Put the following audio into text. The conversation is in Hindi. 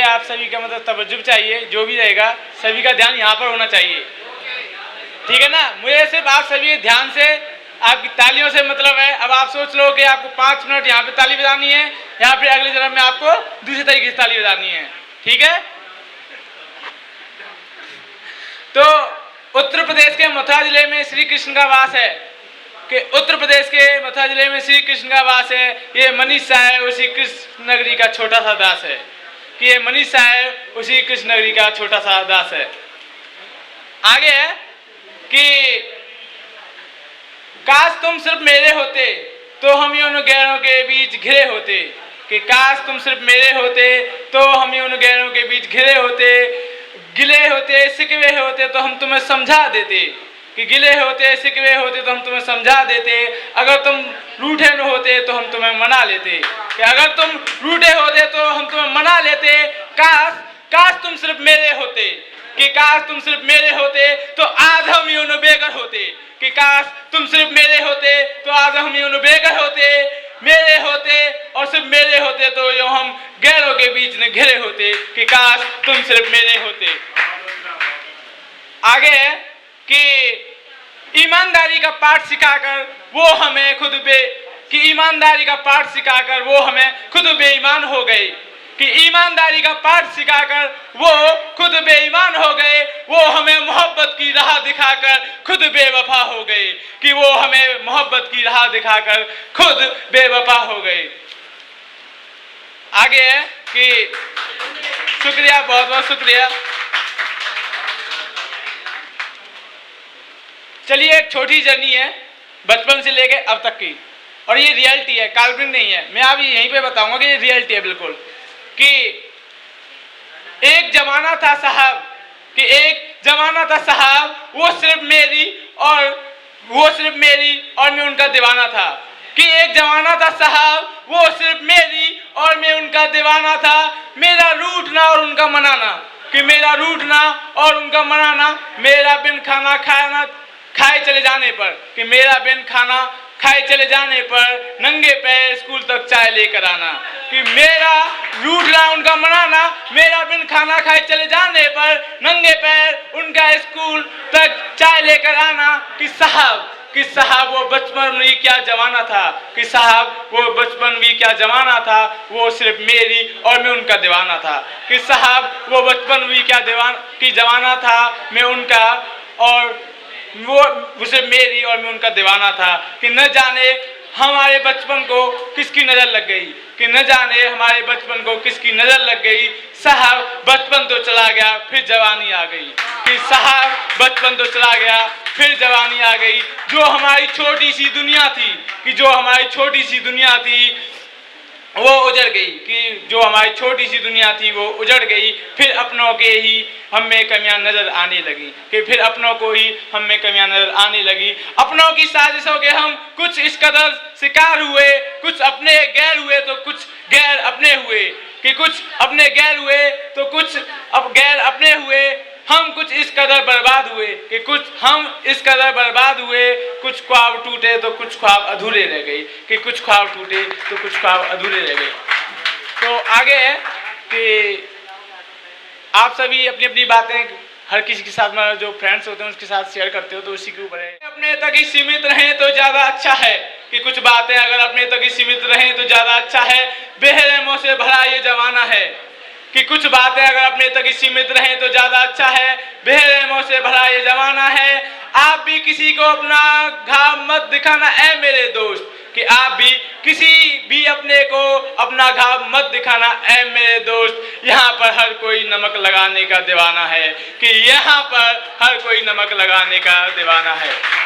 आप सभी का मतलब तवज्जो चाहिए, जो भी रहेगा सभी का ध्यान यहाँ पर होना चाहिए, ठीक है ना। मुझे सिर्फ आप सभी ध्यान से, आपकी तालियों से मतलब है। अब आप सोच लो कि आपको 5 मिनट यहाँ पे ताली बजानी है, यहाँ पे अगले जन्म में आपको दूसरे तरीके से ताली बजानी है, ठीक है। तो उत्तर प्रदेश के मथुरा जिले में श्री कृष्ण का वास है, कि उत्तर प्रदेश के मथुरा जिले में श्री कृष्ण का वास है। ये मनीषा है उसी कृष्ण नगरी का छोटा सा दास है, कि ये मनीषा है उसी कृष्ण नगरी का छोटा सा दास है। आगे है कि काश तुम सिर्फ मेरे होते तो हम उन गैरों के बीच घिरे होते, कि काश तुम सिर्फ मेरे होते तो हम उन गैरों के बीच घिरे होते, गिले होते सिकवे होते तो हम तुम्हें समझा देते, कि गिले होते सिकवे होते तो हम तुम्हें समझा देते, अगर तुम रूठे न होते तो हम तुम्हें मना लेते, कि अगर तुम रूठे होते तो हम तुम्हें मना लेते। काश तुम सिर्फ मेरे होते, कि काश तुम सिर्फ मेरे होते तो आज हम यूं बेघर होते, कि काश तुम सिर्फ मेरे होते तो आज हम यूं बेघर होते, मेरे होते और सिर्फ मेरे होते तो यूं हम गैरों के बीच में घिरे होते, कि काश तुम सिर्फ मेरे होते। आगे है कि ईमानदारी का पाठ सिखाकर वो हमें ईमानदारी का पाठ सिखाकर वो हमें खुद बेईमान हो गए, कि ईमानदारी का पाठ सिखाकर वो खुद बेईमान हो गए, वो हमें मोहब्बत की राह दिखाकर खुद बेवफा हो गए, कि वो हमें मोहब्बत की राह दिखाकर खुद बेवफा हो गए। आगे है कि शुक्रिया, बहुत बहुत शुक्रिया। चलिए, एक छोटी जर्नी है बचपन से लेके अब तक की, और ये रियलिटी है, काल्पनिक नहीं है। मैं अभी यहीं पे बताऊंगा कि ये रियलिटी है बिल्कुल, कि एक जमाना था साहब, वो सिर्फ मेरी और मैं उनका दीवाना था, कि एक जमाना था साहब वो सिर्फ मेरी और मैं उनका दीवाना था, मेरा रूठना और उनका मनाना, कि मेरा रूठना और उनका मनाना, मेरा बिन खाना खाए चले जाने पर, कि मेरा बिन खाना खाए चले जाने पर नंगे पैर स्कूल तक चाय लेकर आना, कि मेरा रूठना उनका मनाना, मेरा बिन खाना खाए चले जाने पर नंगे पैर उनका स्कूल तक चाय लेकर आना, कि साहब वो बचपन भी क्या जमाना था, कि साहब वो बचपन भी क्या जमाना था, वो सिर्फ मेरी और मैं उनका दीवाना था, कि साहब वो बचपन भी क्या जमाना था, मैं उनका और वो सिर्फ मेरी और मैं उनका दीवाना था, कि न जाने हमारे बचपन को किसकी नजर लग गई, कि न जाने हमारे बचपन को किसकी नजर लग गई, साहब बचपन तो चला गया फिर जवानी आ गई, कि साहब बचपन तो चला गया फिर जवानी आ गई। जो हमारी छोटी सी दुनिया थी, कि जो हमारी छोटी सी दुनिया थी वो उजड़ गई, कि जो हमारी छोटी सी दुनिया थी वो उजड़ गई, फिर अपनों के ही हम में कमियां नजर आने लगी, कि फिर अपनों को ही हम में कमियां नजर आने लगी। अपनों की साजिशों के हम कुछ इस कदर शिकार हुए, कुछ अपने गैर हुए तो कुछ गैर अपने हुए, कि कुछ अपने गैर हुए तो कुछ अब गैर अपने हुए, हम कुछ इस कदर बर्बाद हुए, कि कुछ हम इस कदर बर्बाद हुए, कुछ ख्वाब टूटे तो कुछ ख्वाब अधूरे रह गए, कि कुछ ख्वाब टूटे तो कुछ ख्वाब अधूरे रह गए। तो आगे है कि आप सभी अपनी अपनी बातें हर किसी के साथ में जो फ्रेंड्स होते हैं उसके साथ शेयर करते हो, तो उसी के ऊपर है। अपने तक ही सीमित रहें तो ज़्यादा अच्छा है, कि कुछ बातें अगर अपने तक ही सीमित रहें तो ज़्यादा अच्छा है, बेरहमों से भरा ये जमाना है, कि कुछ बातें अगर अपने तक ही सीमित रहें तो ज़्यादा अच्छा है, बेरहमों से भरा ये जमाना है। आप भी किसी को अपना घाव मत दिखाना ऐ मेरे दोस्त, कि आप भी किसी भी अपने को अपना घाव मत दिखाना ऐ मेरे दोस्त। यहाँ पर हर कोई नमक लगाने का दीवाना है, कि यहाँ पर हर कोई नमक लगाने का दीवाना है।